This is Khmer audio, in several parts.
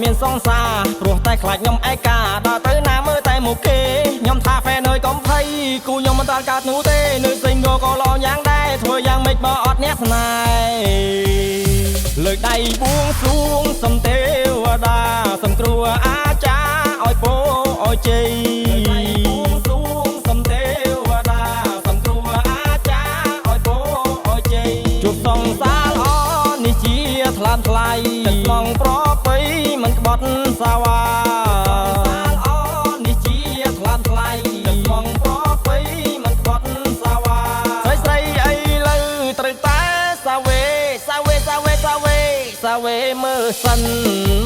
មានសង្សារព្រោះតែខ្លាចខ្ញុំឯកាដល់ទៅណាមើលតែមុខគេខ្ញុំថាហ្វេនអើយកុំភ័យគូខ្ញុំមិនតាល់កើតនោះទេនៅសិងក៏ឡងយ៉ាងដែរធ្វើយ៉ាងម៉េចបើអត់អ្នកស្នេហ៍លើកដៃបួងសួងសំទេវតាសំគ្រួអាចារ្យឲ្យពោឲ្យជ័យសង្សារល្អនេះជាថ្លាមថ្លៃទឹកឡងប្រពៃមិនក្បត់សាវ៉ាល្អនេះជាថ្លាមថ្លៃទឹកឡងប្រពៃមិនក្បត់សាវ៉ាស្រីអីលើត្រូវតែសាវេសាវេសាវេសាវេសាវេមើលសិន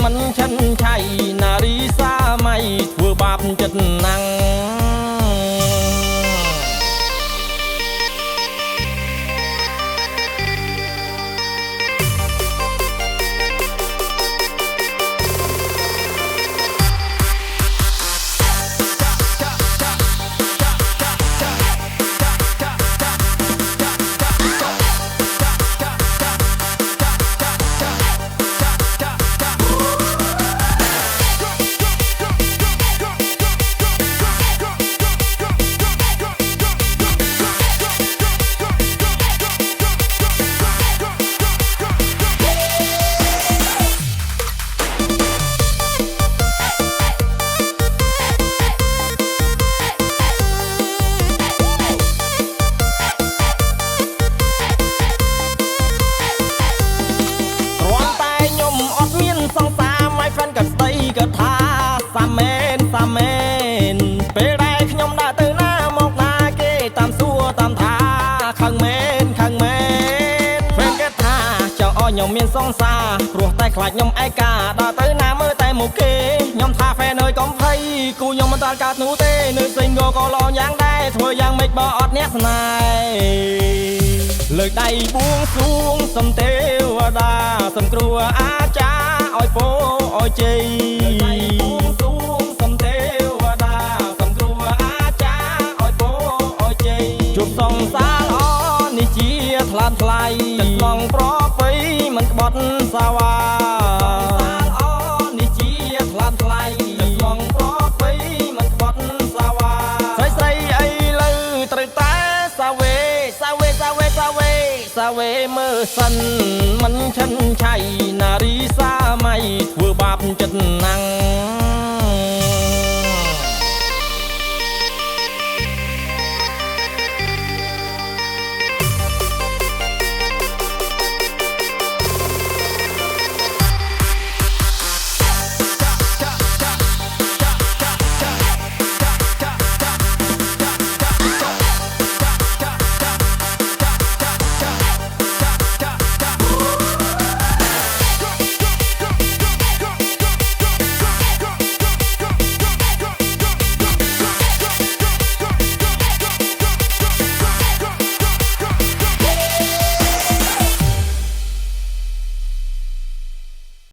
មិនឈិនឆៃនារីសាមៃធ្វើបាបចិត្តណាំងក៏ថាសាមែនសាមែនពេលដែលខ្ញុំដើរទៅណាមកណាគេតាមសួរតាមថាខឹងមែនខឹងមែនពេលគេថាចង់ឲ្យខ្ញុំមានសង្សារព្រោះតែខ្លាចខ្ញុំឯកាដើរទៅណាមើលតែមុខគេខ្ញុំថាហ្វេនអើយកុំភ័យគូខ្ញុំមិនតាល់កើតនោះទេនៅសិងក៏ឡងយ៉ាងដែរធ្វើយ៉ាងម៉េចបើអត់អ្នកស្នេហ៍លើកដៃបួងសួងសំទេវតាសំគ្រួអាចារ្យឲ្យពោឲ្យជ័យសង្សារល្អនេះជាថ្លាមថ្លៃទឹកឡងប្រពៃមិនក្បត់សាវ៉ាល្អនេះជាថ្លាមថ្លៃទឹកឡងប្រពៃមិនក្បត់សាវ៉ាស្រីអីលើត្រូវតែសាវេសាវេសាវេសាវេសាវេមើលសិនមិនឈិនឆៃនារីសាមៃធ្វើបាបចិត្តណាំង